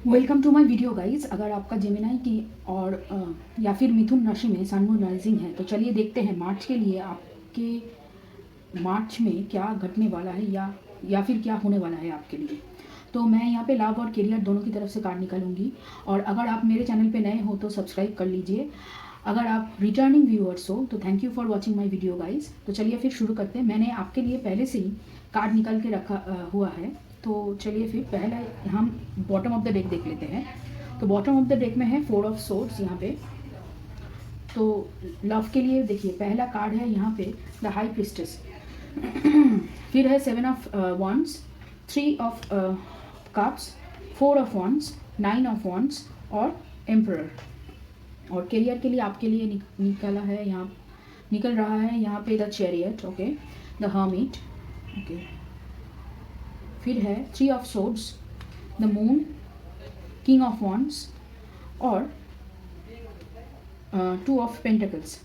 Welcome to my video guys. अगर आपका Gemini की और या फिर मिथुन राशि में सन मून राइजिंग है तो चलिए देखते हैं मार्च के लिए आपके मार्च में क्या घटने वाला है या फिर क्या होने वाला है आपके लिए। तो मैं यहाँ पे लव और करियर दोनों की तरफ से कार्ड निकालूंगी। और अगर आप मेरे चैनल पे नए हो तो सब्सक्राइब कर लीजिए। अगर आप रिटर्निंग व्यूअर्स हो तो thank you for watching my video guys. तो चलिए फिर शुरू करते हैं। मैंने आपके लिए पहले से ही कार्ड निकाल के रखा हुआ है। तो चलिए फिर पहले हम बॉटम ऑफ द डेक देख लेते हैं। तो बॉटम ऑफ द डेक में है 4 ऑफ सोर्ड्स यहाँ पे। तो लव के लिए देखिए पहला कार्ड है यहाँ पे द हाई प्रिस्टेस। फिर है 7 of wands, 3 of cups, 4 of wands, 9 of wands और एम्परर। और करियर के लिए आपके लिए निकल रहा है यहाँ पे the chariot, okay, the hermit, okay. फिर है 3 of swords, the moon, king of wands और 2 ऑफ पेंटिकल्स।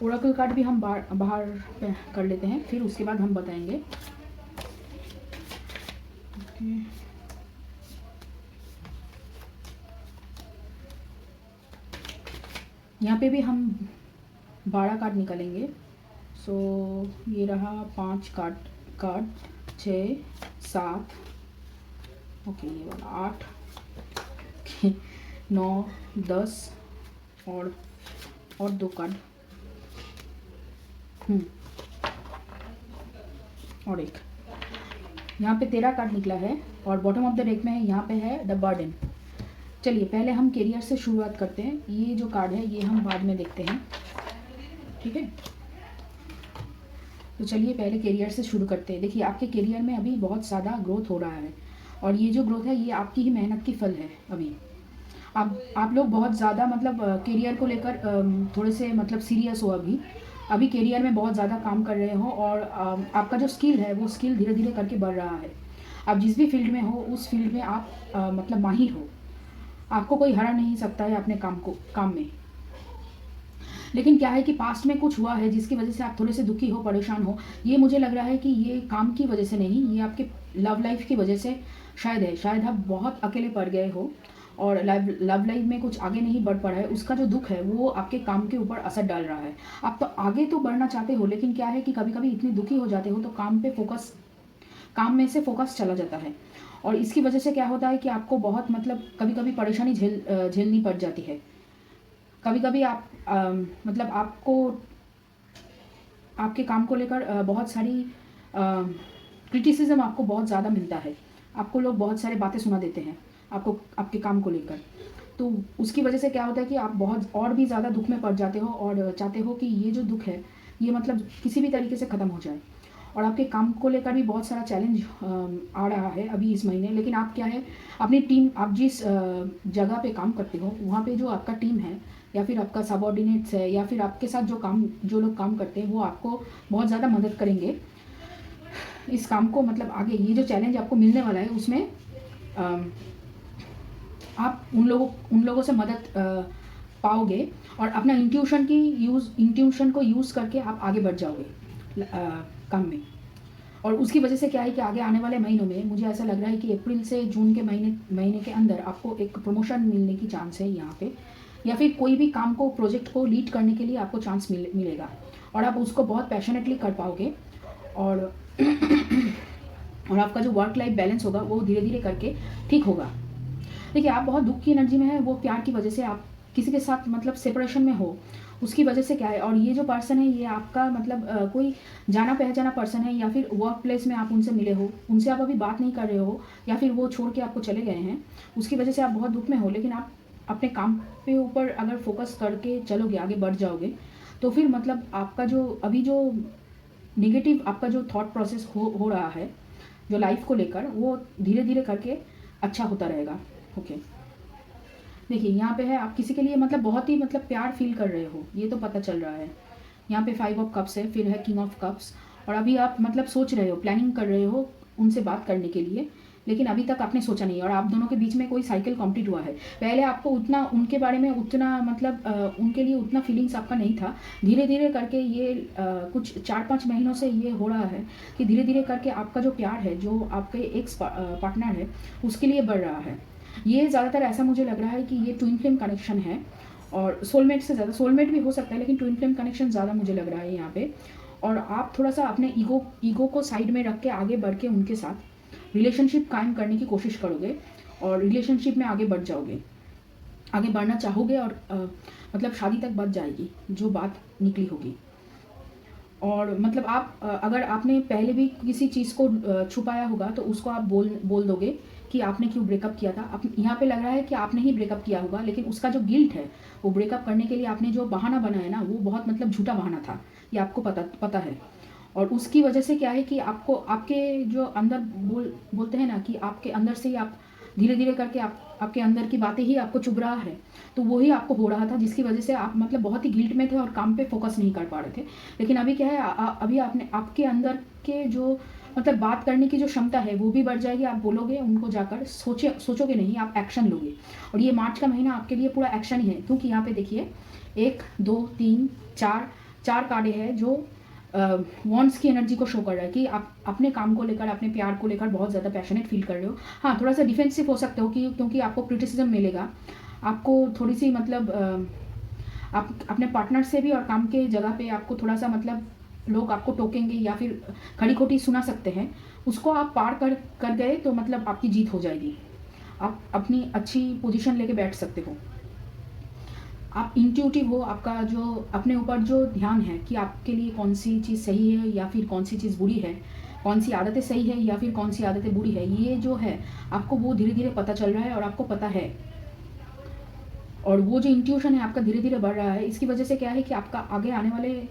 ओरेकल कार्ड भी हम बाहर कर लेते हैं, फिर उसके बाद हम बताएंगे। ओके। यहाँ पे भी हम 12 कार्ड निकालेंगे। सो ये रहा 5 कार्ड 6 7, ओके, ये वाला 8, 9 10 और 2 कार्ड और एक। यहाँ पे 13 कार्ड निकला है और बॉटम ऑफ द डेक में यहाँ पे है द बर्डन। चलिए पहले हम करियर से शुरुआत करते हैं। ये जो कार्ड है ये हम बाद में देखते हैं, ठीक है। तो चलिए पहले करियर से शुरू करते हैं। देखिए आपके करियर में अभी बहुत ज़्यादा ग्रोथ हो रहा है और ये जो ग्रोथ है ये आपकी ही मेहनत की फल है। अभी आप लोग बहुत ज़्यादा मतलब करियर को लेकर थोड़े से मतलब सीरियस हो। अभी करियर में बहुत ज़्यादा काम कर रहे हो और आपका जो स्किल है वो स्किल धीरे धीरे करके बढ़ रहा है। आप जिस भी फील्ड में हो उस फील्ड में आप मतलब माहिर हो। आपको कोई हरा नहीं सकता है अपने काम में। लेकिन क्या है कि पास्ट में कुछ हुआ है जिसकी वजह से आप थोड़े से दुखी हो, परेशान हो। ये मुझे लग रहा है कि ये काम की वजह से नहीं, ये आपके लव लाइफ की वजह से शायद है। शायद आप बहुत अकेले पड़ गए हो और लव लाइफ में कुछ आगे नहीं बढ़ पा रहा है। उसका जो दुख है वो आपके काम के ऊपर असर डाल रहा है। आप तो आगे तो बढ़ना चाहते हो, लेकिन क्या है कि कभी कभी इतनी दुखी हो जाते हो तो काम में से फोकस चला जाता है। और इसकी वजह से क्या होता है कि आपको बहुत मतलब कभी कभी परेशानी झेलनी पड़ जाती है। कभी कभी आप मतलब आपको आपके काम को लेकर बहुत सारी क्रिटिसिज्म आपको बहुत ज़्यादा मिलता है। आपको लोग बहुत सारे बातें सुना देते हैं आपको आपके काम को लेकर। तो उसकी वजह से क्या होता है कि आप बहुत और भी ज़्यादा दुख में पड़ जाते हो और चाहते हो कि ये जो दुख है ये मतलब किसी भी तरीके से ख़त्म हो जाए। और आपके काम को लेकर भी बहुत सारा चैलेंज आ रहा है अभी इस महीने। लेकिन आप क्या है, अपनी टीम, आप जिस जगह पे काम करते हो वहाँ पे जो आपका टीम है या फिर आपका सबऑर्डिनेट्स है या फिर आपके साथ जो लोग काम करते हैं वो आपको बहुत ज़्यादा मदद करेंगे इस काम को मतलब आगे ये जो चैलेंज आपको मिलने वाला है उसमें आप उन लोगों से मदद पाओगे और अपना इंट्यूशन को यूज़ करके आप आगे बढ़ जाओगे काम में। और उसकी वजह से क्या है कि आगे आने वाले महीनों में मुझे ऐसा लग रहा है कि अप्रैल से जून के महीने के अंदर आपको एक प्रमोशन मिलने की चांस है यहाँ पे, या फिर कोई भी काम को, प्रोजेक्ट को लीड करने के लिए आपको चांस मिलेगा और आप उसको बहुत पैशनेटली कर पाओगे। और और आपका जो वर्क लाइफ बैलेंस होगा वो धीरे धीरे करके ठीक होगा। देखिए आप बहुत दुख की एनर्जी में है, वो प्यार की वजह से आप किसी के साथ मतलब सेपरेशन में हो, उसकी वजह से क्या है। और ये जो पर्सन है ये आपका मतलब कोई जाना पहचाना पर्सन है या फिर वर्क प्लेस में आप उनसे मिले हो, उनसे आप अभी बात नहीं कर रहे हो या फिर वो छोड़ के आपको चले गए हैं, उसकी वजह से आप बहुत दुख में हो। लेकिन आप अपने काम पे ऊपर अगर फोकस करके चलोगे, आगे बढ़ जाओगे, तो फिर मतलब आपका जो अभी जो नेगेटिव आपका जो थॉट प्रोसेस हो रहा है जो लाइफ को लेकर, वो धीरे धीरे करके अच्छा होता रहेगा, ओके। देखिए यहाँ पे है आप किसी के लिए मतलब बहुत ही मतलब प्यार फील कर रहे हो, ये तो पता चल रहा है। यहाँ पे 5 ऑफ कप्स है, फिर है किंग ऑफ कप्स। और अभी आप मतलब सोच रहे हो, प्लानिंग कर रहे हो उनसे बात करने के लिए, लेकिन अभी तक आपने सोचा नहीं, और आप दोनों के बीच में कोई साइकिल कंप्लीट हुआ है। पहले आपको उतना उनके बारे में उतना मतलब उनके लिए उतना फीलिंग्स आपका नहीं था। धीरे धीरे करके ये कुछ 4-5 महीनों से ये हो रहा है कि धीरे धीरे करके आपका जो प्यार है, जो आपके एक्स पार्टनर है, उसके लिए बढ़ रहा है। ये ज़्यादातर ऐसा मुझे लग रहा है कि ये ट्विन फ्लेम कनेक्शन है, और सोलमेट से ज़्यादा, सोलमेट भी हो सकता है लेकिन ट्विन फ्लेम कनेक्शन ज़्यादा मुझे लग रहा है यहाँ पे। और आप थोड़ा सा अपने ईगो को साइड में रख के आगे बढ़ के उनके साथ रिलेशनशिप कायम करने की कोशिश करोगे, और रिलेशनशिप में आगे बढ़ जाओगे, आगे बढ़ना चाहोगे, और मतलब शादी तक बढ़ जाएगी जो बात निकली होगी। और मतलब आप अगर आपने पहले भी किसी चीज़ को छुपाया होगा तो उसको आप बोल दोगे कि आपने क्यों ब्रेकअप किया था। आप यहाँ पे लग रहा है कि आपने ही ब्रेकअप किया होगा, लेकिन उसका जो गिल्ट है, वो ब्रेकअप करने के लिए आपने जो बहाना बनाया ना, वो बहुत मतलब झूठा बहाना था, ये आपको पता है। और उसकी वजह से क्या है कि आपको आपके जो अंदर बोलते हैं ना कि आपके अंदर से ही आप धीरे धीरे करके आपके अंदर की बातें ही आपको चुभ रहा है, तो वही आपको हो रहा था, जिसकी वजह से आप मतलब बहुत ही गिल्ट में थे और काम पे फोकस नहीं कर पा रहे थे। लेकिन अभी क्या है, अभी आपने आपके अंदर के जो मतलब बात करने की जो क्षमता है वो भी बढ़ जाएगी। आप बोलोगे उनको जाकर, सोचोगे नहीं, आप एक्शन लोगे। और ये मार्च का महीना आपके लिए पूरा एक्शन ही है, क्योंकि यहाँ पे देखिए 1 2 3 4 कार्डे हैं जो वॉन्ड्स की एनर्जी को शो कर रहा है कि आप अपने काम को लेकर, अपने प्यार को लेकर बहुत ज़्यादा पैशनेट फील कर रहे हो। हाँ, थोड़ा सा डिफेंसिव हो सकते हो कि क्योंकि आपको क्रिटिसिज्म मिलेगा, आपको थोड़ी सी मतलब आप अपने पार्टनर से भी और काम के जगह पे आपको थोड़ा सा मतलब लोग आपको टोकेंगे या फिर खड़ी खोटी सुना सकते हैं। उसको आप पार कर गए तो मतलब आपकी जीत हो जाएगी, आप अपनी अच्छी पोजीशन लेके बैठ सकते हो। आप इंट्यूटिव हो, आपका जो अपने ऊपर जो ध्यान है कि आपके लिए कौन सी चीज़ सही है या फिर कौन सी चीज़ बुरी है, कौन सी आदतें सही है या फिर कौन सी आदतें बुरी है, ये जो है आपको वो धीरे धीरे पता चल रहा है और आपको पता है। और वो जो इंट्यूशन है आपका धीरे धीरे बढ़ रहा है। इसकी वजह से क्या है कि आपका आगे आने वाले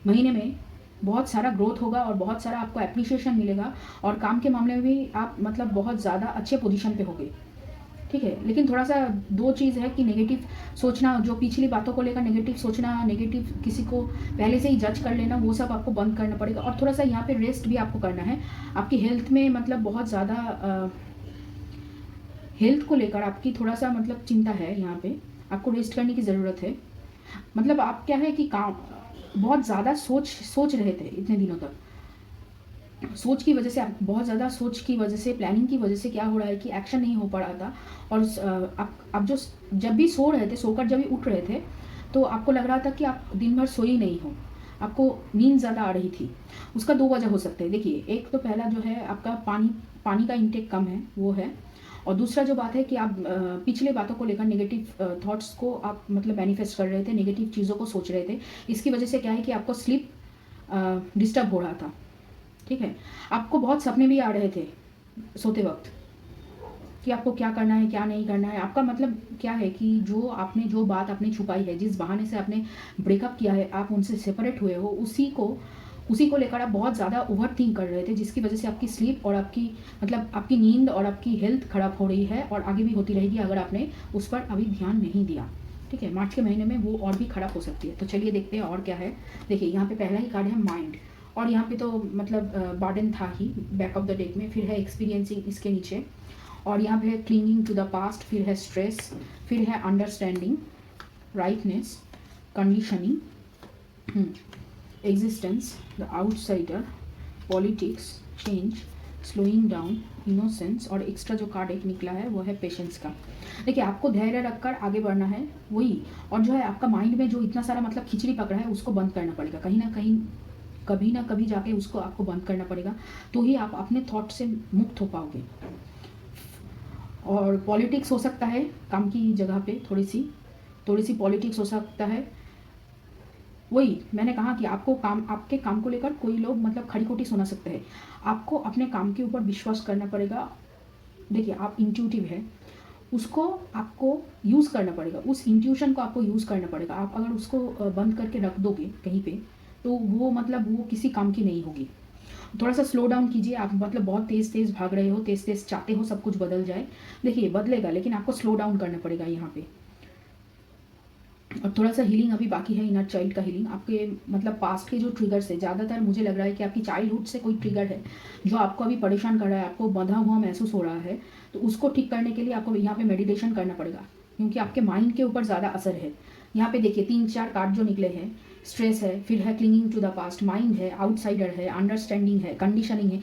महीने में बहुत सारा ग्रोथ होगा और बहुत सारा आपको एप्रिसिएशन मिलेगा, और काम के मामले में भी आप मतलब बहुत ज़्यादा अच्छे पोजीशन पे होगे, ठीक है। लेकिन थोड़ा सा 2 चीज़ है कि नेगेटिव सोचना, जो पिछली बातों को लेकर नेगेटिव सोचना, नेगेटिव किसी को पहले से ही जज कर लेना, वो सब आपको बंद करना पड़ेगा। और थोड़ा सा यहाँ पे रेस्ट भी आपको करना है। आपकी हेल्थ में मतलब बहुत ज़्यादा हेल्थ को लेकर आपकी थोड़ा सा मतलब चिंता है, यहाँ पे आपको रेस्ट करने की ज़रूरत है। मतलब आप क्या है कि काम बहुत ज़्यादा सोच रहे थे इतने दिनों तक, सोच की वजह से, आप बहुत ज़्यादा सोच की वजह से, प्लानिंग की वजह से क्या हो रहा है कि एक्शन नहीं हो पा रहा था। और आप जो जब भी सो रहे थे, सोकर जब भी उठ रहे थे, तो आपको लग रहा था कि आप दिन भर सोई नहीं हो, आपको नींद ज़्यादा आ रही थी। उसका 2 वजह हो सकते हैं। देखिए, एक तो पहला जो है आपका पानी का इंटेक कम है, वो है। और दूसरा जो बात है कि आप पिछले बातों को लेकर नेगेटिव थॉट्स को आप मतलब मैनिफेस्ट कर रहे थे, नेगेटिव चीज़ों को सोच रहे थे। इसकी वजह से क्या है कि आपको स्लीप डिस्टर्ब हो रहा था, ठीक है। आपको बहुत सपने भी आ रहे थे सोते वक्त कि आपको क्या करना है, क्या नहीं करना है। आपका मतलब क्या है कि जो बात आपने छुपाई है, जिस बहाने से आपने ब्रेकअप किया है, आप उनसे सेपरेट हुए हो, उसी को लेकर आप बहुत ज़्यादा ओवर थिंक कर रहे थे, जिसकी वजह से आपकी स्लीप और आपकी नींद और आपकी हेल्थ ख़राब हो रही है, और आगे भी होती रहेगी अगर आपने उस पर अभी ध्यान नहीं दिया, ठीक है। मार्च के महीने में वो और भी ख़राब हो सकती है। तो चलिए देखते हैं और क्या है। देखिए, यहाँ पे पहला ही कार्ड है माइंड, और यहाँ पे तो मतलब बर्डन था ही बैक ऑफ द डेक में, फिर है एक्सपीरियंसिंग इसके नीचे, और यहाँ पे है क्लिंगिंग टू द पास्ट, फिर है स्ट्रेस, फिर है understanding, rightness, conditioning, existence, the outsider, politics, change, slowing down, innocence, और एक्स्ट्रा जो कार्ड एक निकला है वो है पेशेंस का। देखिए, आपको धैर्य रखकर आगे बढ़ना है, वही। और जो है आपका माइंड में जो इतना सारा मतलब खिचड़ी पकड़ा है, उसको बंद करना पड़ेगा कहीं ना कहीं, कभी ना कभी जाके उसको आपको बंद करना पड़ेगा, तो ही आप अपने थॉट से मुक्त हो पाओगे। और पॉलिटिक्स हो सकता है काम की जगह पे, थोड़ी सी पॉलिटिक्स हो सकता है। वही मैंने कहा कि आपके काम को लेकर कोई लोग मतलब खड़ी खोटी सुना सकते हैं। आपको अपने काम के ऊपर विश्वास करना पड़ेगा। देखिए, आप इंट्यूटिव है, उसको आपको यूज़ करना पड़ेगा, उस इंट्यूशन को आपको यूज़ करना पड़ेगा। आप अगर उसको बंद करके रख दोगे कहीं पे, तो वो मतलब वो किसी काम की नहीं होगी। थोड़ा सा स्लो डाउन कीजिए। आप मतलब बहुत तेज़ भाग रहे हो, तेज़ चाहते हो सब कुछ बदल जाए। देखिए, बदलेगा, लेकिन आपको स्लो डाउन करना पड़ेगा यहाँ पे। और थोड़ा सा हीलिंग अभी बाकी है, इनर चाइल्ड का हीलिंग। आपके मतलब पास्ट के जो ट्रिगर्स है, ज़्यादातर मुझे लग रहा है कि आपकी चाइल्डहुड से कोई ट्रिगर है जो आपको अभी परेशान कर रहा है, आपको बंधा हुआ महसूस हो रहा है। तो उसको ठीक करने के लिए आपको यहाँ पे मेडिटेशन करना पड़ेगा, क्योंकि आपके माइंड के ऊपर ज़्यादा असर है। यहाँ पे देखिए 3-4 कार्ड जो निकले हैं, स्ट्रेस है, फिर है clinging to the past, mind है, आउटसाइडर है, अंडरस्टैंडिंग है, कंडीशनिंग है।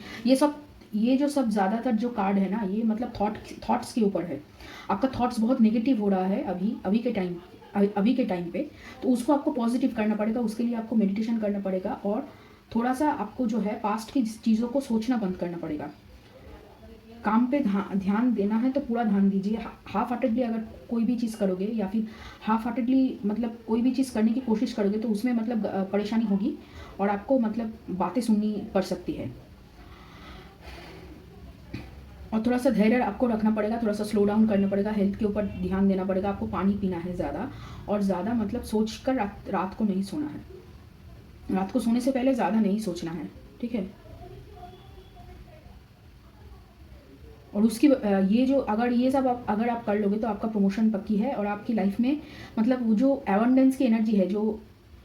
ये जो सब ज़्यादातर जो कार्ड है ना, ये मतलब थॉट्स के ऊपर है। आपका थॉट्स बहुत नेगेटिव हो रहा है अभी के टाइम पे। तो उसको आपको पॉजिटिव करना पड़ेगा, उसके लिए आपको मेडिटेशन करना पड़ेगा और थोड़ा सा आपको जो है पास्ट की चीज़ों को सोचना बंद करना पड़ेगा। काम पे ध्यान देना है तो पूरा ध्यान दीजिए। हाफ हार्टेडली अगर कोई भी चीज़ करोगे या फिर हाफ हार्टेडली मतलब कोई भी चीज़ करने की कोशिश करोगे तो उसमें मतलब परेशानी होगी और आपको मतलब बातें सुननी पड़ सकती है। और थोड़ा सा धैर्य आपको रखना पड़ेगा, थोड़ा सा स्लो डाउन करना पड़ेगा, हेल्थ के ऊपर ध्यान देना पड़ेगा, आपको पानी पीना है ज़्यादा, और ज़्यादा मतलब सोच कर रात को नहीं सोना है। रात को सोने से पहले ज़्यादा नहीं सोचना है, ठीक है। और उसकी ये जो अगर ये सब अगर आप कर लोगे तो आपका प्रमोशन पक्की है और आपकी लाइफ में मतलब वो जो एबंडेंस की एनर्जी है, जो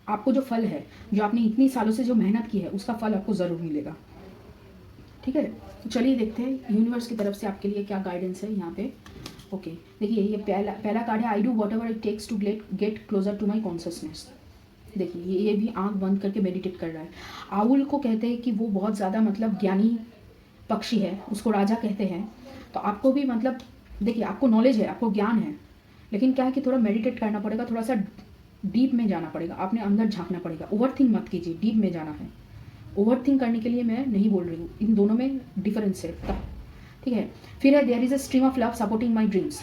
आपको जो फल है, जो आपने इतनी सालों से जो मेहनत की है, उसका फल आपको ज़रूर मिलेगा, ठीक है। तो चलिए देखते हैं यूनिवर्स की तरफ से आपके लिए क्या गाइडेंस है यहाँ पे। ओके, देखिए ये पहला कार्ड है, I do whatever it takes to get closer to my consciousness. देखिए ये भी आंख बंद करके मेडिटेट कर रहा है। आउल को कहते हैं कि वो बहुत ज़्यादा मतलब ज्ञानी पक्षी है, उसको राजा कहते हैं। तो आपको भी मतलब देखिए आपको नॉलेज है, आपको ज्ञान है, लेकिन क्या है कि थोड़ा मेडिटेट करना पड़ेगा, थोड़ा सा डीप में जाना पड़ेगा, आपने अंदर झांकना पड़ेगा। ओवर थिंक मत कीजिए, डीप में जाना है। ओवर थिंक करने के लिए मैं नहीं बोल रही हूँ, इन दोनों में डिफरेंस है, ठीक है। फिर है there is a stream of love supporting my dreams.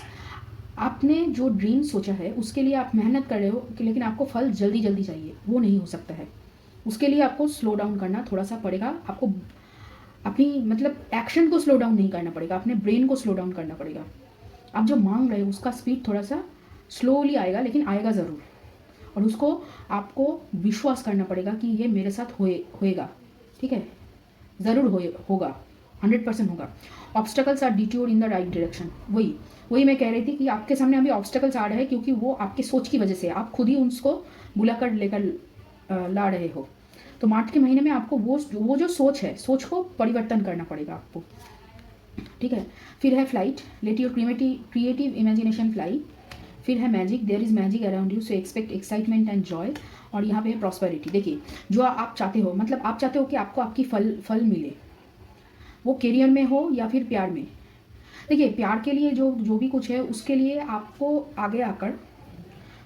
आपने जो ड्रीम सोचा है उसके लिए आप मेहनत कर रहे हो, लेकिन आपको फल जल्दी जल्दी चाहिए, वो नहीं हो सकता है। उसके लिए आपको स्लो डाउन करना थोड़ा सा पड़ेगा, आपको अपनी मतलब एक्शन को स्लो डाउन नहीं करना पड़ेगा, अपने ब्रेन को स्लो डाउन करना पड़ेगा। आप जो मांग रहे हो उसका स्पीड थोड़ा सा स्लोली आएगा, लेकिन आएगा ज़रूर। और उसको आपको विश्वास करना पड़ेगा कि ये मेरे साथ होएगा, ठीक है, ज़रूर होगा, 100% होगा। Obstacles are detour in the right direction. वही मैं कह रही थी कि आपके सामने अभी ऑब्स्टकल्स आ रहे हैं, क्योंकि वो आपके सोच की वजह से, आप खुद ही उसको बुलाकर लेकर ला रहे हो। तो मार्च के महीने में आपको वो जो सोच है, सोच को परिवर्तन करना पड़ेगा आपको, ठीक है। फिर है flight, let your creative imagination fly. फिर है magic, there is magic around you, so expect excitement and joy. और यहाँ पे है प्रॉस्पेरिटी। देखिए जो आप चाहते हो, मतलब आप चाहते हो कि आपको आपकी फल मिले, वो करियर में हो या फिर प्यार में। देखिए प्यार के लिए जो भी कुछ है उसके लिए आपको आगे आकर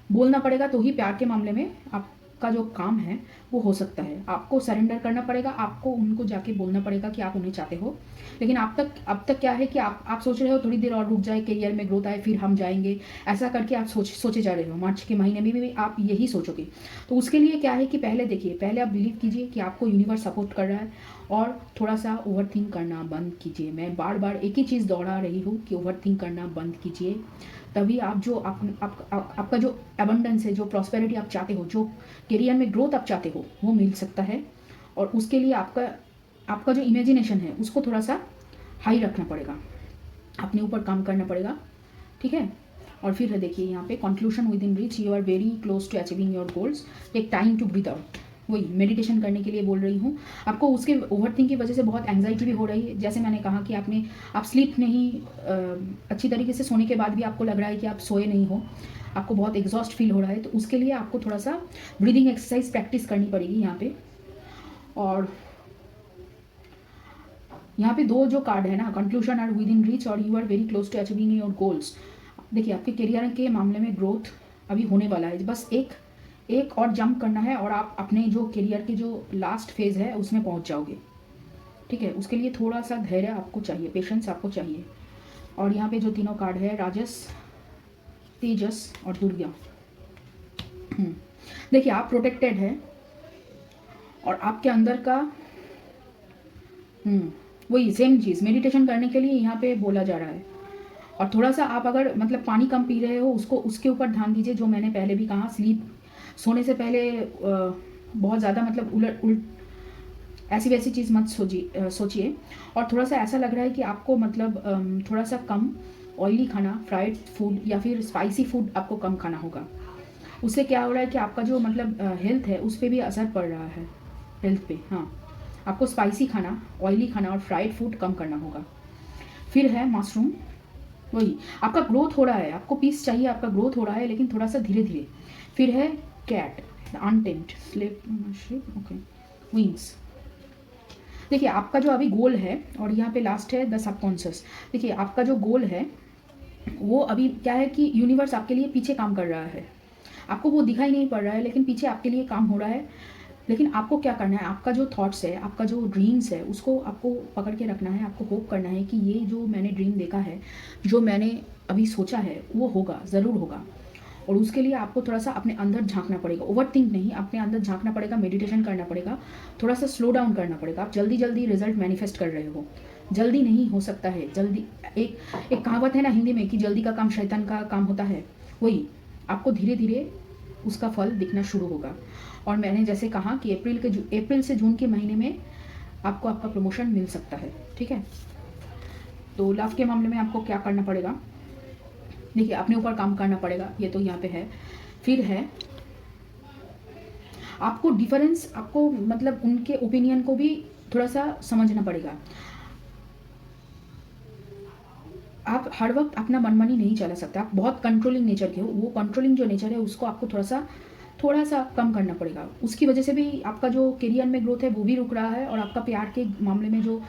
बोलना पड़ेगा, तो ही प्यार के मामले में आपका जो काम है वो हो सकता है। आपको सरेंडर करना पड़ेगा, आपको उनको जाके बोलना पड़ेगा कि आप उन्हें चाहते हो। लेकिन अब तक क्या है कि आप सोच रहे हो थोड़ी देर और रुक जाए, करियर में ग्रोथ आए, फिर हम जाएंगे, ऐसा करके आप सोचे जा रहे हो। मार्च के महीने में भी आप यही सोचोगे। तो उसके लिए क्या है कि पहले आप बिलीव कीजिए कि आपको यूनिवर्स सपोर्ट कर रहा है, और थोड़ा सा ओवर थिंक करना बंद कीजिए। मैं बार बार एक ही चीज़ दोहरा रही हूँ कि ओवर थिंक करना बंद कीजिए, तभी आप जो आपका जो एबंडेंस है, जो प्रॉस्पेरिटी आप चाहते हो, जो करियर में ग्रोथ आप चाहते हो, वो मिल सकता है। और उसके लिए आपका जो इमेजिनेशन है उसको थोड़ा सा हाई रखना पड़ेगा, अपने ऊपर काम करना पड़ेगा, ठीक है। और फिर देखिए यहाँ पे conclusion, within reach, you are very close to achieving your goals, take time to breathe out. वही मेडिटेशन करने के लिए बोल रही हूँ। आपको उसके ओवरथिंक की वजह से बहुत एंग्जाइटी भी हो रही है, जैसे मैंने कहा कि आप स्लीप नहीं अच्छी तरीके से सोने के बाद भी आपको लग रहा है कि आप सोए नहीं हो, आपको बहुत एग्जॉस्ट फील हो रहा है। तो उसके लिए आपको थोड़ा सा ब्रीदिंग एक्सरसाइज प्रैक्टिस करनी पड़ेगी यहाँ पे। और यहाँ पे दो जो कार्ड है ना, conclusion are within reach और you are very close to achieving your goals. देखिए आपके करियर के मामले में ग्रोथ अभी होने वाला है, बस एक और जंप करना है और आप अपने जो करियर के जो लास्ट फेज़ है उसमें पहुंच जाओगे, ठीक है। उसके लिए थोड़ा सा धैर्य आपको चाहिए, पेशेंस आपको चाहिए। और यहाँ पे जो तीनों कार्ड है, राजस, तेजस और दुर्गा। देखिए आप प्रोटेक्टेड है और आपके अंदर का वही सेम चीज़ मेडिटेशन करने के लिए यहाँ पे बोला जा रहा है। और थोड़ा सा आप अगर मतलब पानी कम पी रहे हो उसके ऊपर ध्यान दीजिए, जो मैंने पहले भी कहा, सोने से पहले बहुत ज़्यादा मतलब उलट ऐसी वैसी चीज़ मत सोचिए। और थोड़ा सा ऐसा लग रहा है कि आपको मतलब थोड़ा सा कम ऑयली खाना, फ्राइड फूड या फिर स्पाइसी फूड आपको कम खाना होगा। उससे क्या हो रहा है कि आपका जो मतलब हेल्थ है उस पर भी असर पड़ रहा है, हेल्थ पे। हाँ, आपको स्पाइसी खाना, ऑयली खाना और फ्राइड फूड कम करना होगा। फिर है मशरूम, वही आपका ग्रोथ हो रहा है, आपको पीस चाहिए, आपका ग्रोथ हो रहा है लेकिन थोड़ा सा धीरे धीरे। फिर है cat, untamed sleep, okay, wings. देखिए आपका जो अभी गोल है, और यहाँ पे लास्ट है द सबकॉन्शियस। देखिए आपका जो गोल है वो अभी क्या है कि यूनिवर्स आपके लिए पीछे काम कर रहा है, आपको वो दिखाई नहीं पड़ रहा है लेकिन पीछे आपके लिए काम हो रहा है। लेकिन आपको क्या करना है, आपका जो थॉट्स है, आपका जो ड्रीम्स है, उसको आपको पकड़ के रखना है। आपको होप करना है कि ये जो मैंने ड्रीम देखा है, जो मैंने अभी सोचा है, वो होगा, ज़रूर होगा। और उसके लिए आपको थोड़ा सा अपने अंदर झांकना पड़ेगा, ओवर थिंक नहीं, अपने अंदर झांकना पड़ेगा, मेडिटेशन करना पड़ेगा, थोड़ा सा स्लो डाउन करना पड़ेगा। आप जल्दी जल्दी रिजल्ट मैनिफेस्ट कर रहे हो, जल्दी नहीं हो सकता है। जल्दी एक कहावत है ना हिंदी में कि जल्दी का काम शैतान का काम होता है, वही आपको धीरे धीरे उसका फल दिखना शुरू होगा। और मैंने जैसे कहा कि अप्रैल से जून के महीने में आपको आपका प्रमोशन मिल सकता है, ठीक है। तो लव के मामले में आपको क्या करना पड़ेगा, देखिए अपने ऊपर काम करना पड़ेगा, ये तो यहाँ पे है। फिर है आपको डिफरेंस, आपको मतलब उनके ओपिनियन को भी थोड़ा सा समझना पड़ेगा। आप हर वक्त अपना मनमानी नहीं चला सकते, आप बहुत कंट्रोलिंग नेचर के हो, वो कंट्रोलिंग जो नेचर है उसको आपको थोड़ा सा कम करना पड़ेगा। उसकी वजह से भी आपका जो करियर में ग्रोथ है वो भी रुक रहा है, और आपका प्यार के मामले में जो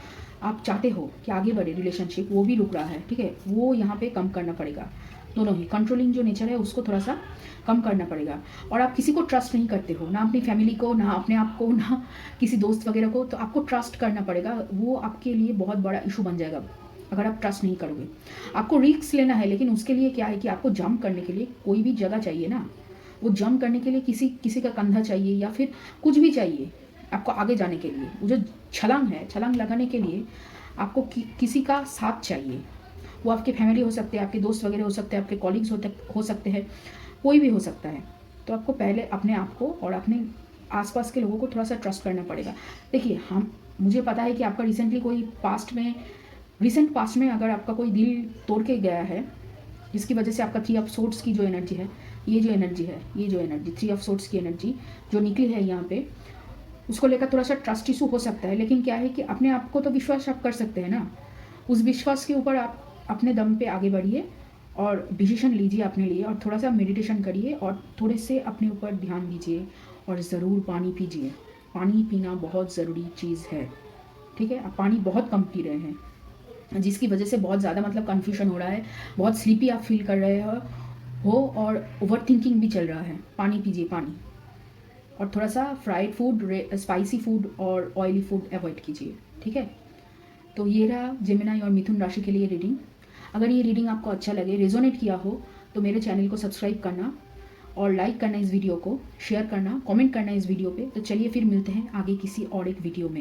आप चाहते हो कि आगे बढ़े रिलेशनशिप, वो भी रुक रहा है, ठीक है। वो यहाँ पे कम करना पड़ेगा, दोनों ही। कंट्रोलिंग जो नेचर है उसको थोड़ा सा कम करना पड़ेगा। और आप किसी को ट्रस्ट नहीं करते हो, ना अपनी फैमिली को, ना अपने आप को, ना किसी दोस्त वगैरह को, तो आपको ट्रस्ट करना पड़ेगा। वो आपके लिए बहुत बड़ा इशू बन जाएगा अगर आप ट्रस्ट नहीं करोगे। आपको रिस्क लेना है, लेकिन उसके लिए क्या है कि आपको जंप करने के लिए कोई भी जगह चाहिए ना। वो जंप करने के लिए किसी का कंधा चाहिए, या फिर कुछ भी चाहिए आपको आगे जाने के लिए। वो जो छलांग है, छलांग लगाने के लिए आपको किसी का साथ चाहिए। वो आपके फैमिली हो सकते हैं, आपके दोस्त वगैरह हो सकते हैं, आपके कॉलीग्स हो सकते हैं, कोई भी हो सकता है। तो आपको पहले अपने आप को और अपने आसपास के लोगों को थोड़ा सा ट्रस्ट करना पड़ेगा। देखिए मुझे पता है कि आपका रिसेंट पास्ट में अगर आपका कोई दिल तोड़ के गया है, जिसकी वजह से आपका 3 ऑफ सोर्ड्स की जो एनर्जी है, ये जो एनर्जी 3 ऑफ सोर्ड्स की एनर्जी जो निकली है यहाँ पे, उसको लेकर थोड़ा सा ट्रस्ट इशू हो सकता है। लेकिन क्या है कि अपने आप को तो विश्वास आप कर सकते हैं ना, उस विश्वास के ऊपर आप अपने दम पे आगे बढ़िए और डिसीजन लीजिए अपने लिए, और थोड़ा सा मेडिटेशन करिए और थोड़े से अपने ऊपर ध्यान दीजिए, और ज़रूर पानी पीजिए। पानी पीना बहुत ज़रूरी चीज़ है, ठीक है। आप पानी बहुत कम पी रहे हैं, जिसकी वजह से बहुत ज़्यादा मतलब कन्फ्यूजन हो रहा है, बहुत स्लीपी आप फील कर रहे हो और ओवर थिंकिंग भी चल रहा है। पानी पीजिए, पानी। और थोड़ा सा फ्राइड फूड, स्पाइसी फूड और ऑयली फूड अवॉइड कीजिए, ठीक है। तो ये रहा जेमिनी और मिथुन राशि के लिए रीडिंग। अगर ये रीडिंग आपको अच्छा लगे, रेजोनेट किया हो, तो मेरे चैनल को सब्सक्राइब करना और लाइक करना, इस वीडियो को शेयर करना, कमेंट करना इस वीडियो पे। तो चलिए फिर मिलते हैं आगे किसी और एक वीडियो में।